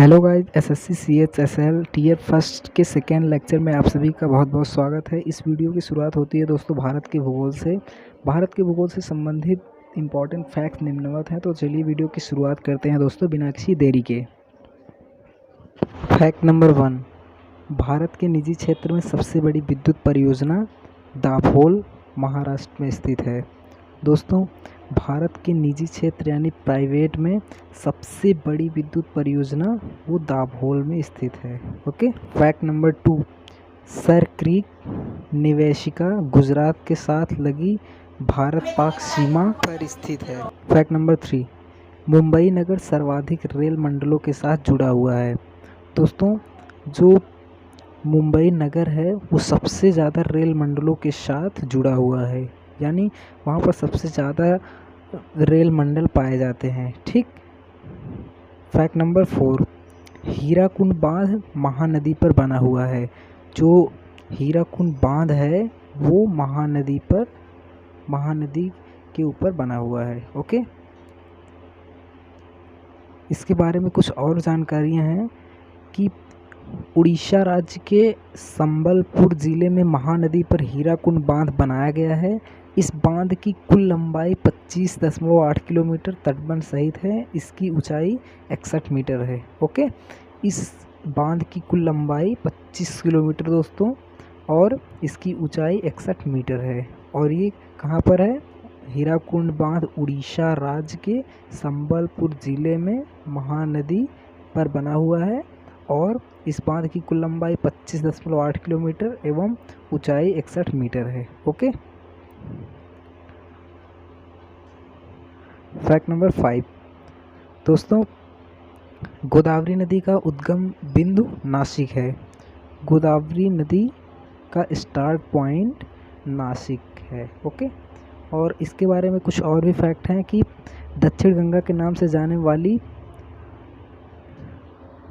Hello guys, SSC CHSL tier first के second lecture में आप सभी का बहुत बहुत स्वागत है। इस वीडियो की शुरुआत होती है दोस्तों भारत के भूगोल से। भारत के भूगोल से संबंधित इंपॉर्टेंट फैक्ट्स निम्नवत हैं, तो चलिए वीडियो की शुरुआत करते हैं दोस्तों बिना किसी देरी के। फैक्ट नंबर 1, भारत के निजी क्षेत्र में सबसे बड़ी विद्युत परियोजना दाभोल महाराष्ट्र में स्थित है। दोस्तों, भारत के निजी क्षेत्र यानी प्राइवेट में सबसे बड़ी विद्युत परियोजना वो दाभोल में स्थित है। Okay. Fact number 2, Sir Creek निवेशिका गुजरात के साथ लगी भारत पाक सीमा पर स्थित है। फैक्ट नंबर 3, मुंबई नगर सर्वाधिक रेल मंडलों के साथ जुड़ा हुआ है। दोस्तों, जो मुंबई नगर है वो सबसे ज़्यादा रेल मंडलों के साथ जुड़ा हुआ है, यानी वहाँ पर सबसे ज़्यादा रेल मंडल पाए जाते हैं। ठीक। फैक्ट नंबर 4, हीराकुंड बांध महानदी पर बना हुआ है। जो हीराकुंड बांध है वो महानदी के ऊपर बना हुआ है। ओके। इसके बारे में कुछ और जानकारियां हैं कि उड़ीसा राज्य के संबलपुर ज़िले में महानदी पर हीराकुंड बांध बनाया गया है। इस बांध की कुल लंबाई 25.8 किलोमीटर तटबंध सहित है। इसकी ऊंचाई 61 मीटर है। ओके। इस बांध की कुल लंबाई 25 किलोमीटर दोस्तों, और इसकी ऊंचाई 61 मीटर है। और ये कहाँ पर है? हीराकुंड बांध उड़ीसा राज्य के संबलपुर ज़िले में महानदी पर बना हुआ है, और इस बांध की कुल लंबाई 25.8 किलोमीटर एवं ऊंचाई 61 मीटर है। ओके। फैक्ट नंबर 5, दोस्तों, गोदावरी नदी का उद्गम बिंदु नासिक है। गोदावरी नदी का स्टार्ट पॉइंट नासिक है। ओके। और इसके बारे में कुछ और भी फैक्ट हैं कि दक्षिण गंगा के नाम से जाने वाली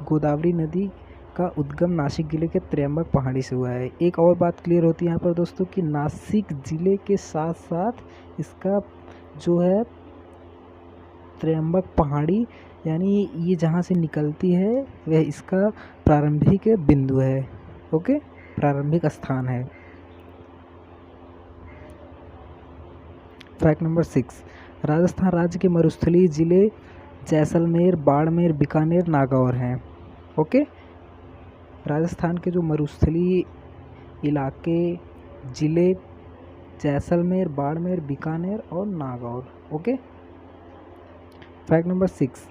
गोदावरी नदी का उद्गम नासिक जिले के त्र्यंबक पहाड़ी से हुआ है। एक और बात क्लियर होती है यहाँ पर दोस्तों कि नासिक जिले के साथ साथ इसका जो है त्र्यंबक पहाड़ी, यानी ये जहाँ से निकलती है वह इसका प्रारंभिक बिंदु है। ओके, प्रारंभिक स्थान है। फैक्ट नंबर 6, राजस्थान राज्य के मरुस्थलीय जिले जैसलमेर, बाड़मेर, बीकानेर, नागौर हैं। ओके। राजस्थान के जो मरुस्थलीय इलाके जिले जैसलमेर, बाड़मेर, बीकानेर और Nagaur. Okay. Fact number 6,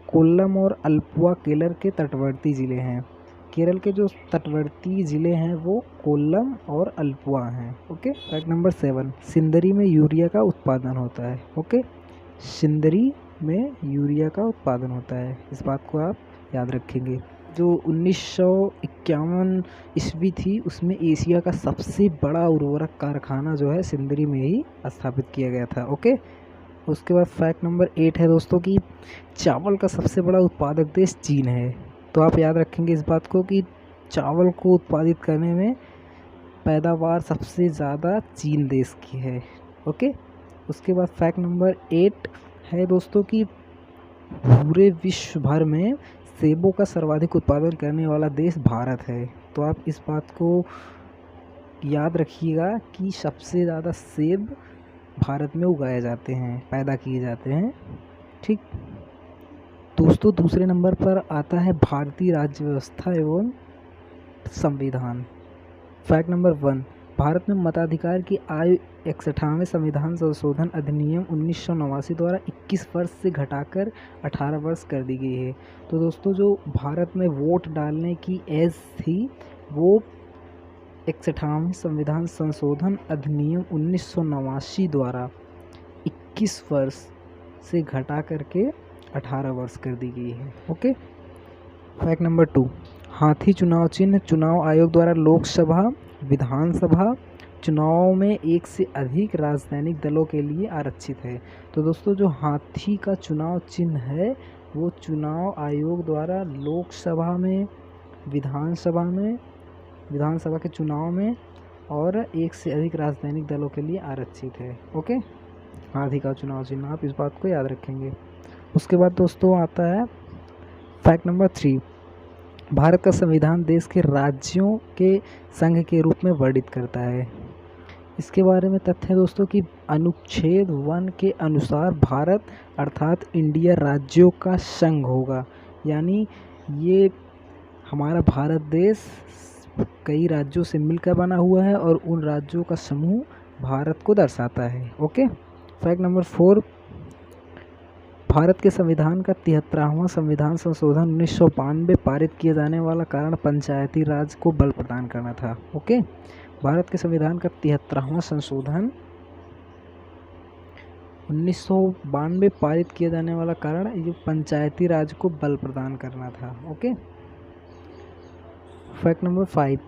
Kollam और अल्पुआ केरल के तटवर्ती ज़िले हैं। केरल के जो तटवर्ती ज़िले हैं वो कोल्लम और अल्पुआ हैं। ओके। फैक्ट नंबर 7, सिंदरी में यूरिया का उत्पादन होता है। ओके। सिंदरी में यूरिया का उत्पादन होता है, इस बात को आप याद रखेंगे। जो 1951 ईस्वी थी उसमें एशिया का सबसे बड़ा उर्वरक कारखाना जो है सिंदरी में ही स्थापित किया गया था। ओके। उसके बाद फैक्ट नंबर 8 है दोस्तों कि चावल का सबसे बड़ा उत्पादक देश चीन है। तो आप याद रखेंगे इस बात को कि चावल को उत्पादित करने में पैदावार सबसे ज़्यादा चीन देश की है। ओके। उसके बाद फैक्ट नंबर 8 है दोस्तों कि पूरे विश्व भर में सेबों का सर्वाधिक उत्पादन करने वाला देश भारत है। तो आप इस बात को याद रखिएगा कि सबसे ज़्यादा सेब भारत में उगाए जाते हैं, पैदा किए जाते हैं। ठीक दोस्तों, दूसरे नंबर पर आता है भारतीय राज्य व्यवस्था एवं संविधान। फैक्ट नंबर 1, भारत में मताधिकार की आयु 61वें संविधान संशोधन अधिनियम 1989 द्वारा 21 वर्ष से घटाकर 18 वर्ष कर दी गई है। तो दोस्तों, जो भारत में वोट डालने की एज थी वो 61वें संविधान संशोधन अधिनियम 1989 द्वारा 21 वर्ष से घटा करके 18 वर्ष कर दी गई है। ओके। फैक्ट नंबर 2, हाथी चुनाव चिन्ह चुनाव आयोग द्वारा लोकसभा विधानसभा चुनाव में एक से अधिक राजनीतिक दलों के लिए आरक्षित है। तो दोस्तों, जो हाथी का चुनाव चिन्ह है वो चुनाव आयोग द्वारा लोकसभा में, विधानसभा के चुनाव में और एक से अधिक राजनीतिक दलों के लिए आरक्षित है। ओके। हाथी का चुनाव चिन्ह, आप इस बात को याद रखेंगे। उसके बाद दोस्तों आता है फैक्ट नंबर 3, भारत का संविधान देश के राज्यों के संघ के रूप में वर्णित करता है। इसके बारे में तथ्य है दोस्तों कि अनुच्छेद 1 के अनुसार भारत अर्थात इंडिया राज्यों का संघ होगा, यानी ये हमारा भारत देश कई राज्यों से मिलकर बना हुआ है और उन राज्यों का समूह भारत को दर्शाता है। ओके। फैक्ट नंबर 4, भारत के संविधान का 73वां संविधान संशोधन 1992 पारित किए जाने वाला कारण पंचायती राज को बल प्रदान करना था। ओके। भारत के संविधान का 73वां संशोधन 1992 पारित किए जाने वाला कारण ये पंचायती राज को बल प्रदान करना था। ओके। फैक्ट नंबर 5,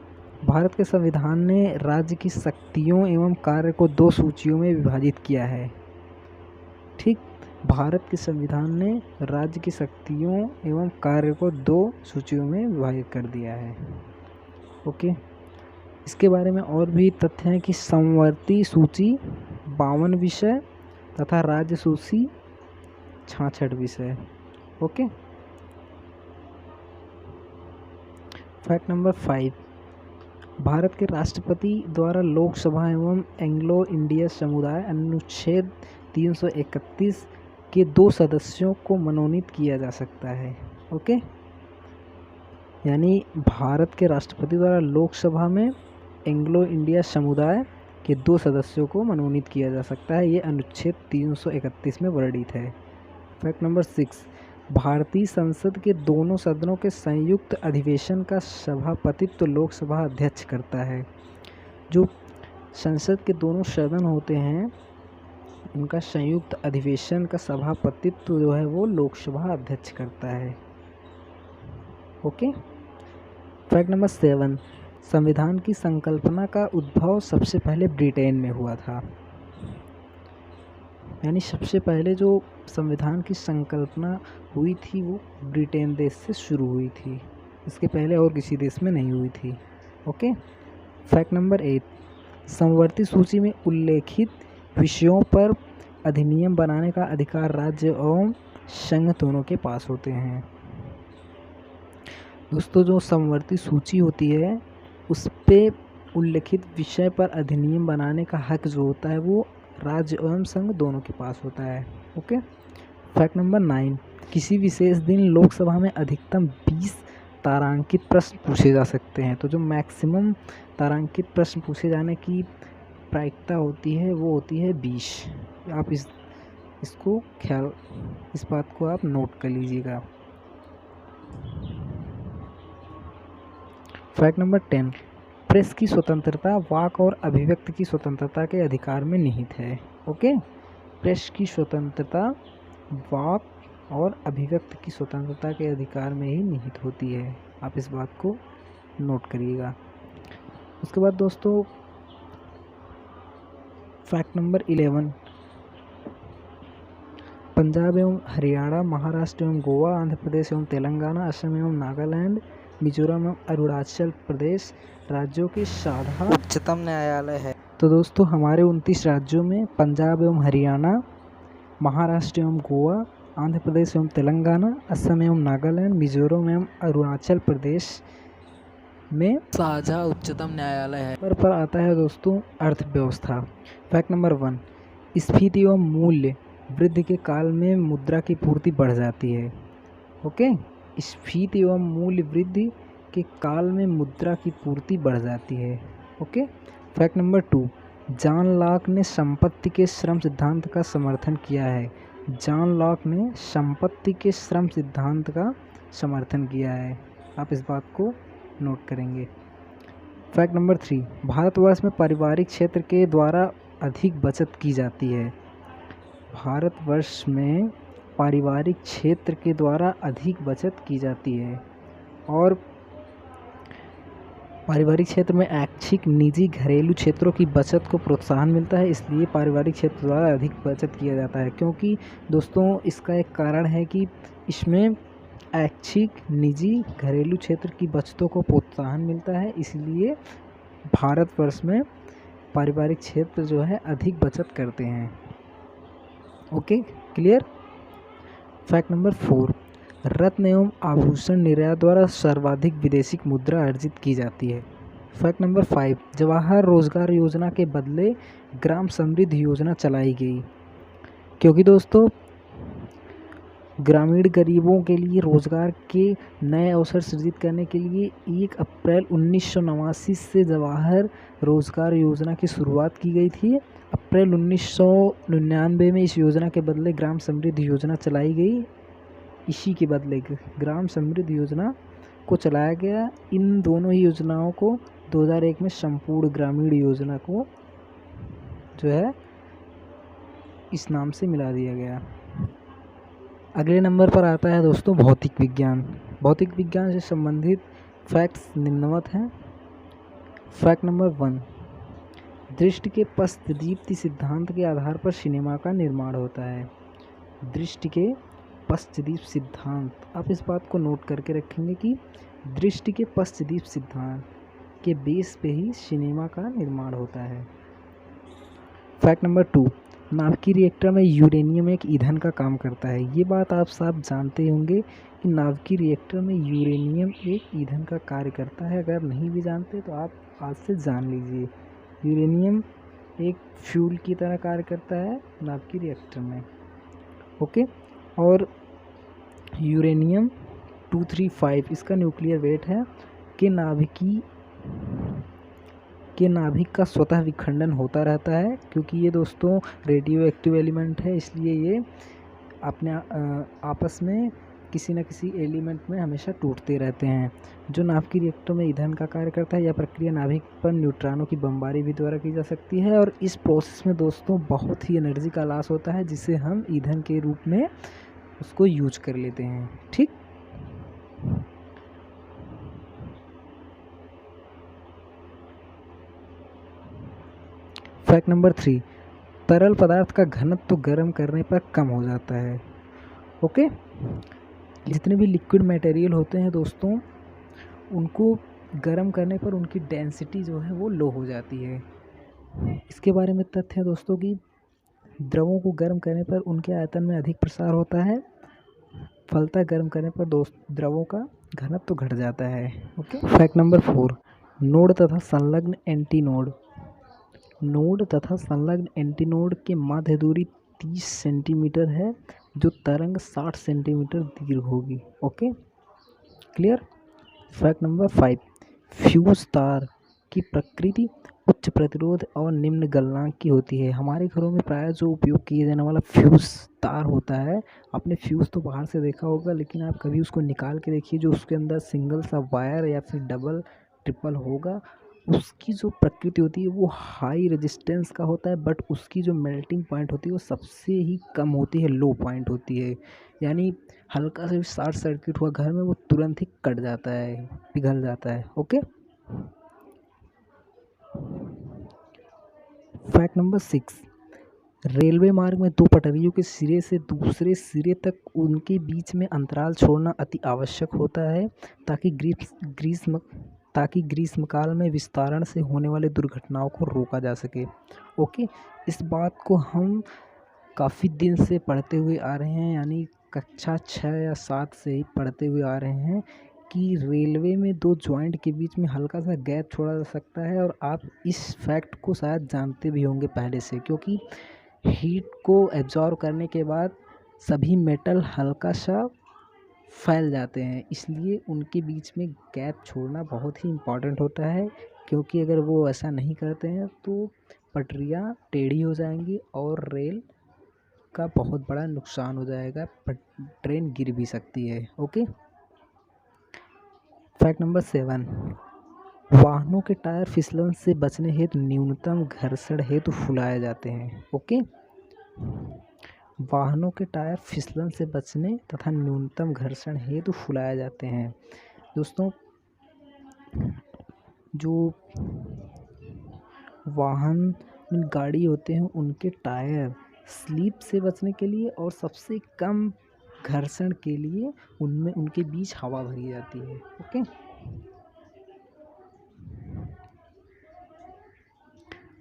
भारत के संविधान ने राज्य की शक्तियों एवं कार्य को 2 सूचियों में विभाजित किया है। ठीक, भारत के संविधान ने राज्य की शक्तियों एवं कार्य को 2 सूचियों में विभाजित कर दिया है। ओके। इसके बारे में और भी तथ्य हैं कि समवर्ती सूची 52 विषय तथा राज्य सूची 66 विषय। ओके। फैक्ट नंबर 5, भारत के राष्ट्रपति द्वारा लोकसभा एवं एंग्लो इंडिया समुदाय अनुच्छेद 331 के 2 सदस्यों को मनोनीत किया जा सकता है। ओके, यानी भारत के राष्ट्रपति द्वारा लोकसभा में एंग्लो इंडिया समुदाय के 2 सदस्यों को मनोनीत किया जा सकता है। ये अनुच्छेद 331 में वर्णित है। फैक्ट नंबर 6, भारतीय संसद के दोनों सदनों के संयुक्त अधिवेशन का सभापतित्व लोकसभा अध्यक्ष करता है। जो संसद के दोनों सदन होते हैं उनका संयुक्त अधिवेशन का सभापतित्व जो है वो लोकसभा अध्यक्ष करता है। ओके। फैक्ट नंबर 7, संविधान की संकल्पना का उद्भव सबसे पहले ब्रिटेन में हुआ था। यानी सबसे पहले जो संविधान की संकल्पना हुई थी वो ब्रिटेन देश से शुरू हुई थी, इसके पहले और किसी देश में नहीं हुई थी। ओके। फैक्ट नंबर 8, समवर्ती सूची में उल्लेखित विषयों पर अधिनियम बनाने का अधिकार राज्य एवं संघ दोनों के पास होते हैं। दोस्तों, जो समवर्ती सूची होती है उस पे उल्लेखित विषय पर अधिनियम बनाने का हक जो होता है वो राज्य एवं संघ दोनों के पास होता है। ओके। फैक्ट नंबर 9, किसी विशेष दिन लोकसभा में अधिकतम 20 तारांकित प्रश्न पूछे जा सकते हैं। तो जो मैक्सिमम तारांकित प्रश्न पूछे जाने की प्रायिकता होती है वो होती है 20। आप इस बात को आप नोट कर लीजिएगा। फैक्ट नंबर 10, प्रेस की स्वतंत्रता वाक और अभिव्यक्ति की स्वतंत्रता के अधिकार में निहित है। ओके। प्रेस की स्वतंत्रता वाक और अभिव्यक्ति की स्वतंत्रता के अधिकार में ही निहित होती है। आप इस बात को नोट करिएगा। उसके बाद दोस्तों फैक्ट नंबर 11, पंजाब एवं हरियाणा, महाराष्ट्र एवं गोवा, आंध्र प्रदेश एवं तेलंगाना, असम एवं नागालैंड, मिजोरम एवं अरुणाचल प्रदेश राज्यों के साधा उच्चतम न्यायालय है। तो दोस्तों हमारे 29 राज्यों में पंजाब एवं हरियाणा, महाराष्ट्र एवं गोवा, आंध्र प्रदेश एवं तेलंगाना, असम एवं नागालैंड, मिजोरम एवं अरुणाचल प्रदेश में साझा उच्चतम न्यायालय है। पर आता है दोस्तों अर्थव्यवस्था। फैक्ट नंबर 1, स्फीति एवं मूल्य वृद्धि के काल में मुद्रा की पूर्ति बढ़ जाती है। ओके। स्फीति एवं मूल्य वृद्धि के काल में मुद्रा की पूर्ति बढ़ जाती है। Okay. Fact number 2, John Locke ने संपत्ति के श्रम सिद्धांत का समर्थन किया है। जॉन लॉक ने संपत्ति के श्रम सिद्धांत का समर्थन किया है। आप इस बात को नोट करेंगे। फैक्ट नंबर 3, भारतवर्ष में पारिवारिक क्षेत्र के द्वारा अधिक बचत की जाती है। भारतवर्ष में पारिवारिक क्षेत्र के द्वारा अधिक बचत की जाती है और पारिवारिक क्षेत्र में ऐच्छिक निजी घरेलू क्षेत्रों की बचत को प्रोत्साहन मिलता है, इसलिए पारिवारिक क्षेत्र द्वारा अधिक बचत किया जाता है। क्योंकि दोस्तों इसका एक कारण है कि इसमें ऐच्छिक निजी घरेलू क्षेत्र की बचतों को प्रोत्साहन मिलता है, इसलिए भारतवर्ष में पारिवारिक क्षेत्र जो है अधिक बचत करते हैं। Okay, clear. फैक्ट नंबर 4, रत्न एवं आभूषण निर्यात द्वारा सर्वाधिक विदेशी मुद्रा अर्जित की जाती है। फैक्ट नंबर 5, जवाहर रोजगार योजना के बदले ग्राम समृद्धि योजना चलाई गई, क्योंकि दोस्तों ग्रामीण गरीबों के लिए रोजगार के नए अवसर सृजित करने के लिए 1 अप्रैल 1989 से जवाहर रोजगार योजना की शुरुआत की गई थी। अप्रैल 1999 में इस योजना के बदले ग्राम समृद्धि योजना चलाई गई। इसी के बदले ग्राम समृद्धि योजना को चलाया गया। इन दोनों ही योजनाओं को 2001 में संपूर्ण ग्रामीण योजना को जो है इस नाम से मिला दिया गया। अगले नंबर पर आता है दोस्तों भौतिक विज्ञान। भौतिक विज्ञान से संबंधित फैक्ट्स निम्नवत हैं। फैक्ट नंबर 1, दृष्टि के पश्चदीप्ति सिद्धांत के आधार पर सिनेमा का निर्माण होता है। दृष्टि के पश्चदीप्ति सिद्धांत, आप इस बात को नोट करके रखेंगे कि दृष्टि के पश्चदीप्ति सिद्धांत के बेस पे ही सिनेमा का निर्माण होता है। फैक्ट नंबर 2, नाभिकीय रिएक्टर में यूरेनियम एक ईंधन का काम करता है। ये बात आप सब जानते होंगे कि नाभिकीय रिएक्टर में यूरेनियम एक ईंधन का कार्य करता है। अगर नहीं भी जानते तो आप आज से जान लीजिए, यूरेनियम एक फ्यूल की तरह कार्य करता है नाभिकीय रिएक्टर में। ओके, और यूरेनियम 235 इसका न्यूक्लियर वेट है के नाभिक का स्वतः विखंडन होता रहता है, क्योंकि ये दोस्तों रेडियो एक्टिव एलिमेंट है, इसलिए ये अपने आपस में किसी न किसी एलिमेंट में हमेशा टूटते रहते हैं। जो नाभिकीय रिएक्टर में ईंधन का कार्य करता है, यह प्रक्रिया नाभिक पर न्यूट्रॉनों की बमबारी भी द्वारा की जा सकती है, और इस प्रोसेस में दोस्तों बहुत ही एनर्जी का लॉस होता है, जिसे हम ईंधन के रूप में उसको यूज कर लेते हैं। ठीक, फैक्ट नंबर 3, तरल पदार्थ का घनत्व तो गर्म करने पर कम हो जाता है। ओके, जितने भी लिक्विड मटेरियल होते हैं दोस्तों, उनको गर्म करने पर उनकी डेंसिटी जो है वो लो हो जाती है। इसके बारे में तथ्य है दोस्तों कि द्रवों को गर्म करने पर उनके आयतन में अधिक प्रसार होता है, फलतः गर्म करने पर द्रवों का घनत्व तो घट जाता है। ओके, फैक्ट नंबर 4, नोड तथा संलग्न एंटीनोड। नोड तथा संलग्न एंटीनोड के मध्य दूरी 30 सेंटीमीटर है, जो तरंग 60 सेंटीमीटर दीर्घ होगी। Okay, clear. Fact number 5, fuse तार की प्रकृति उच्च प्रतिरोध और निम्न गलनांक की होती है। हमारे घरों में प्राय जो उपयोग किए जाने वाला फ्यूज तार होता है, आपने फ्यूज तो बाहर से देखा होगा, लेकिन आप कभी उसको निकाल के देखिए, जो उसके अंदर सिंगल सा वायर या फिर डबल ट्रिपल होगा, उसकी जो प्रकृति होती है वो हाई रेजिस्टेंस का होता है, बट उसकी जो मेल्टिंग पॉइंट होती है वो सबसे ही कम होती है, लो पॉइंट होती है। यानी हल्का से भी शॉर्ट सर्किट हुआ घर में, वो तुरंत ही कट जाता है, पिघल जाता है। ओके, फैक्ट नंबर 6, रेलवे मार्ग में 2 पटरियों के सिरे से दूसरे सिरे तक उनके बीच में अंतराल छोड़ना अति आवश्यक होता है, ताकि ग्रीष्मकाल में विस्तारण से होने वाले दुर्घटनाओं को रोका जा सके। ओके, इस बात को हम काफ़ी दिन से पढ़ते हुए आ रहे हैं, यानी कक्षा 6 या 7 से ही पढ़ते हुए आ रहे हैं कि रेलवे में 2 जॉइंट के बीच में हल्का सा गैप छोड़ा जा सकता है। और आप इस फैक्ट को शायद जानते भी होंगे पहले से, क्योंकि हीट को एब्जॉर्व करने के बाद सभी मेटल हल्का सा फैल जाते हैं, इसलिए उनके बीच में गैप छोड़ना बहुत ही इम्पॉर्टेंट होता है, क्योंकि अगर वो ऐसा नहीं करते हैं तो पटरियाँ टेढ़ी हो जाएंगी और रेल का बहुत बड़ा नुकसान हो जाएगा, ट्रेन गिर भी सकती है। ओके, फैक्ट नंबर 7, वाहनों के टायर फिसलन से बचने हेतु न्यूनतम घर्षण हेतु फुलाए जाते हैं। ओके, वाहनों के टायर फिसलन से बचने तथा न्यूनतम घर्षण हेतु फुलाए जाते हैं। दोस्तों, जो वाहन गाड़ी होते हैं उनके टायर स्लिप से बचने के लिए और सबसे कम घर्षण के लिए उनमें उनके बीच हवा भरी जाती है। ओके,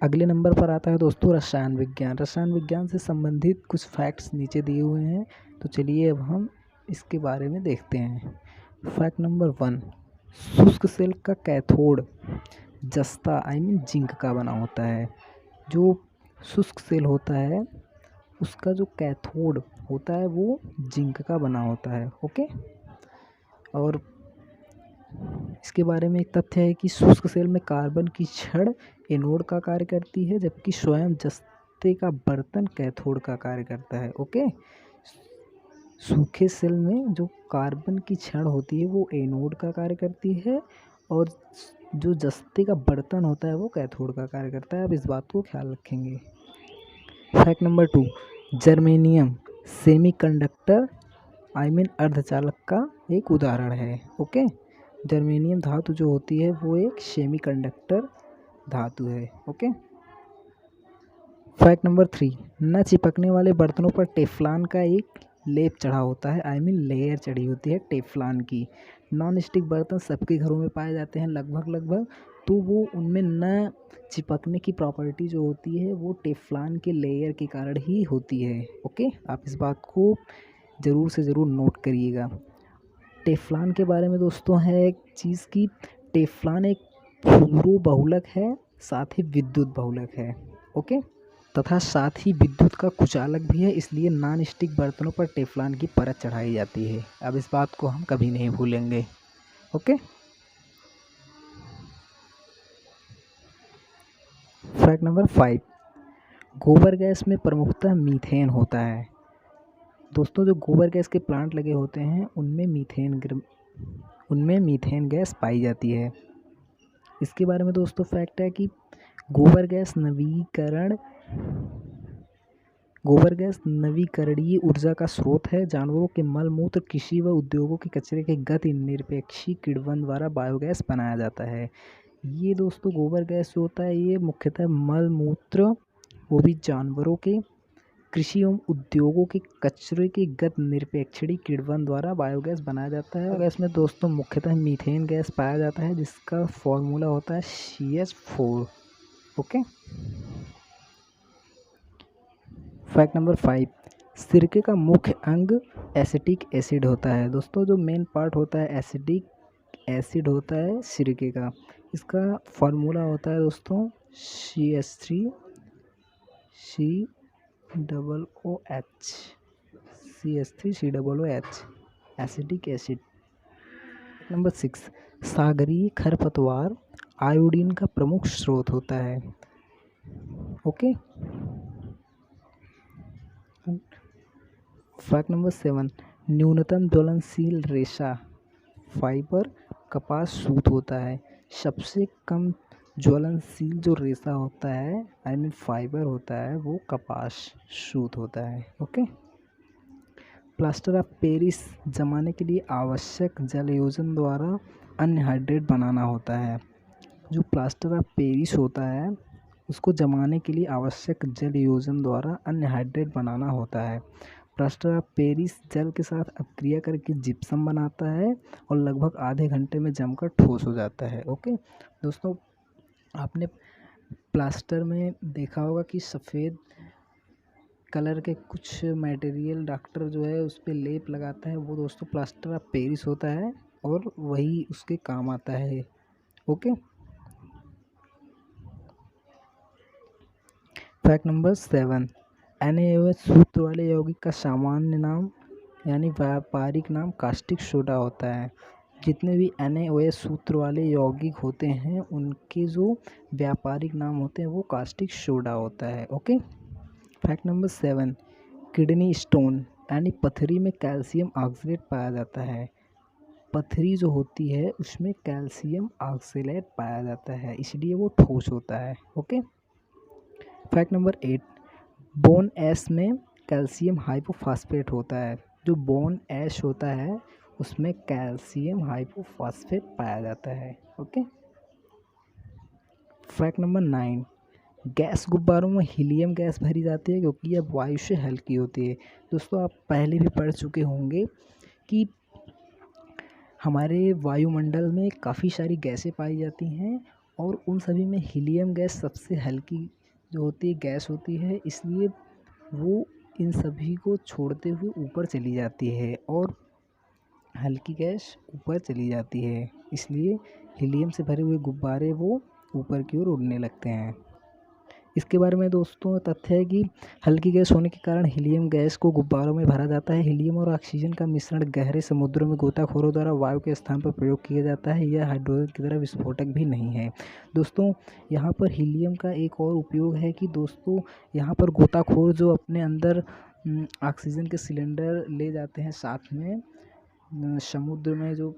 अगले नंबर पर आता है दोस्तों रसायन विज्ञान। रसायन विज्ञान से संबंधित कुछ फैक्ट्स नीचे दिए हुए हैं, तो चलिए अब हम इसके बारे में देखते हैं। फैक्ट नंबर 1, शुष्क सेल का कैथोड जस्ता जिंक का बना होता है। जो शुष्क सेल होता है उसका जो कैथोड होता है वो जिंक का बना होता है। ओके, और इसके बारे में एक तथ्य है कि शुष्क सेल में कार्बन की छड़ एनोड का कार्य करती है, जबकि स्वयं जस्ते का बर्तन कैथोड का कार्य करता है। ओके, सूखे सेल में जो कार्बन की छड़ होती है वो एनोड का कार्य करती है, और जो जस्ते का बर्तन होता है वो कैथोड का कार्य करता है। अब इस बात को ख्याल रखेंगे। फैक्ट नंबर 2, जर्मेनियम सेमीकंडक्टर अर्धचालक का एक उदाहरण है। ओके, जर्मेनियम धातु जो होती है वो एक सेमीकंडक्टर धातु है। ओके, फैक्ट नंबर 3, न चिपकने वाले बर्तनों पर टेफ्लॉन का एक लेप चढ़ा होता है, लेयर चढ़ी होती है टेफ्लॉन की। नॉन स्टिक बर्तन सबके घरों में पाए जाते हैं लगभग, तो वो उनमें न चिपकने की प्रॉपर्टी जो होती है वो टेफ्लॉन के लेयर के कारण ही होती है। ओके, आप इस बात को ज़रूर से ज़रूर नोट करिएगा। टेफ्लॉन के बारे में दोस्तों है एक चीज़ की टेफ्लॉन एक फूरो बहुलक है, साथ ही विद्युत बहुलक है। ओके, तथा साथ ही विद्युत का कुचालक भी है, इसलिए नॉन स्टिक बर्तनों पर टेफ्लॉन की परत चढ़ाई जाती है। अब इस बात को हम कभी नहीं भूलेंगे। ओके, फैक्ट नंबर 5, गोबर गैस में प्रमुखतः मीथेन होता है। दोस्तों, जो गोबर गैस के प्लांट लगे होते हैं उनमें मीथेन गैस पाई जाती है। इसके बारे में दोस्तों फैक्ट है कि गोबर गैस नवीकरणीय ऊर्जा का स्रोत है। जानवरों के मल मूत्र, कृषि व उद्योगों के कचरे के गति निरपेक्षी किण्वन द्वारा बायोगैस बनाया जाता है। ये दोस्तों गोबर गैस जो होता है ये मुख्यतः मल मूत्र, वो भी जानवरों के, कृषि एवं उद्योगों के कचरे के गत निरपेक्षणी किण्वन द्वारा बायोगैस बनाया जाता है। बायोगैस में दोस्तों मुख्यतः मीथेन गैस पाया जाता है, जिसका फॉर्मूला होता है CH4। ओके, फैक्ट नंबर 5, सिरके का मुख्य अंग एसिटिक एसिड होता है। दोस्तों, जो मेन पार्ट होता है एसिटिक एसिड होता है सिरके का, इसका फॉर्मूला होता है दोस्तों CH3 COOH, acetic acid. Number 6, सागरीय खरपतवार आयोडीन का प्रमुख स्रोत होता है। ओके, फैक्ट नंबर 7, न्यूनतम ज्वलनशील रेशा फाइबर कपास सूत होता है। सबसे कम ज्वलनशील जो रेशा होता है फाइबर होता है वो कपास सूत होता है। ओके, प्लास्टर ऑफ पेरिस जमाने के लिए आवश्यक जल योजन द्वारा अनहाइड्रेट बनाना होता है। जो प्लास्टर ऑफ पेरिस होता है उसको जमाने के लिए आवश्यक जल योजन द्वारा अनहाइड्रेट बनाना होता है। प्लास्टर ऑफ पेरिस जल के साथ अपक्रिया करके जिप्सम बनाता है और लगभग आधे घंटे में जमकर ठोस हो जाता है। ओके दोस्तों, आपने प्लास्टर में देखा होगा कि सफ़ेद कलर के कुछ मटेरियल डॉक्टर जो है उस पर लेप लगाता है, वो दोस्तों प्लास्टर ऑफ पेरिस होता है और वही उसके काम आता है। ओके, फैक्ट नंबर 7, NaOH सूत्र वाले यौगिक का सामान्य नाम यानी व्यापारिक नाम कास्टिक सोडा होता है। जितने भी NaOH सूत्र वाले यौगिक होते हैं उनके जो व्यापारिक नाम होते हैं वो कास्टिक सोडा होता है। Okay, fact number 7, kidney stone यानी पथरी में कैल्शियम ऑक्सलेट पाया जाता है। पथरी जो होती है उसमें कैल्शियम ऑक्सलेट पाया जाता है, इसलिए वो ठोस होता है। ओके, फैक्ट नंबर 8, बोन ऐश में कैल्शियम हाइपोफॉस्फेट होता है। जो बोन ऐश होता है उसमें कैल्शियम हाइपोफॉस्फेट पाया जाता है। ओके, फैक्ट नंबर 9, गैस गुब्बारों में हीलियम गैस भरी जाती है क्योंकि यह वायु से हल्की होती है। दोस्तों, आप पहले भी पढ़ चुके होंगे कि हमारे वायुमंडल में काफ़ी सारी गैसें पाई जाती हैं और उन सभी में हीलियम गैस सबसे हल्की जो होती है गैस होती है, इसलिए वो इन सभी को छोड़ते हुए ऊपर चली जाती है और हल्की गैस ऊपर चली जाती है, इसलिए हीलियम से भरे हुए गुब्बारे वो ऊपर की ओर उड़ने लगते हैं। इसके बारे में दोस्तों तथ्य है कि हल्की गैस होने के कारण हीलियम गैस को गुब्बारों में भरा जाता है। हीलियम और ऑक्सीजन का मिश्रण गहरे समुद्रों में गोताखोरों द्वारा वायु के स्थान पर प्रयोग किया जाता है। यह हाइड्रोजन की तरह विस्फोटक भी नहीं है। दोस्तों यहाँ पर हीलियम का एक और उपयोग है कि दोस्तों यहाँ पर गोताखोर जो अपने अंदर ऑक्सीजन के सिलेंडर ले जाते हैं साथ में, समुद्र में जो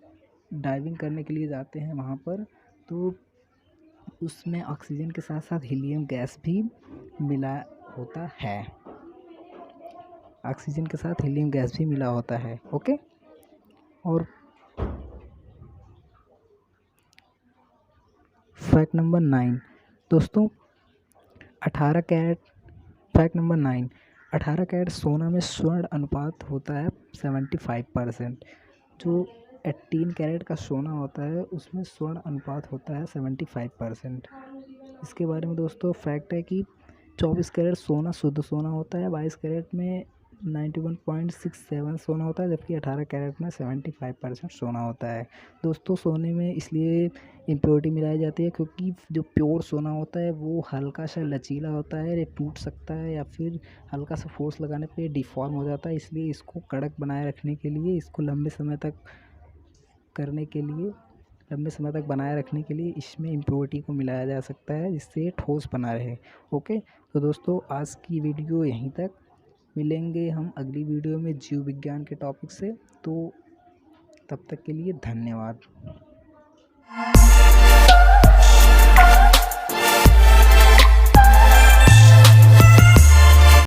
डाइविंग करने के लिए जाते हैं वहाँ पर, तो उसमें ऑक्सीजन के साथ साथ हीलियम गैस भी मिला होता है। ऑक्सीजन के साथ हीलियम गैस भी मिला होता है। ओके। और फैक्ट नंबर 9 दोस्तों, 18 कैरेट। फैक्ट नंबर 9, 18 कैरेट सोना में स्वर्ण अनुपात होता है 75%। जो 18 कैरेट का सोना होता है उसमें स्वर्ण अनुपात होता है 75%। इसके बारे में दोस्तों फैक्ट है कि 24 कैरेट सोना शुद्ध सोना होता है, 22 कैरेट में 91.67 सोना होता है, जबकि 18 कैरेट में 75% सोना होता है। दोस्तों सोने में इसलिए इम्प्योरिटी मिलाई जाती है क्योंकि जो प्योर सोना होता है वो हल्का सा लचीला होता है, ये टूट सकता है या फिर हल्का सा फोर्स लगाने पे डिफॉर्म हो जाता है। इसलिए इसको कड़क बनाए रखने के लिए, इसको लंबे समय तक बनाए रखने के लिए इसमें इम्प्योरिटी को मिलाया जा सकता है, जिससे ठोस बना रहे। ओके। तो दोस्तों आज की वीडियो यहीं तक। मिलेंगे हम अगली वीडियो में जीव विज्ञान के टॉपिक से। तो तब तक के लिए धन्यवाद।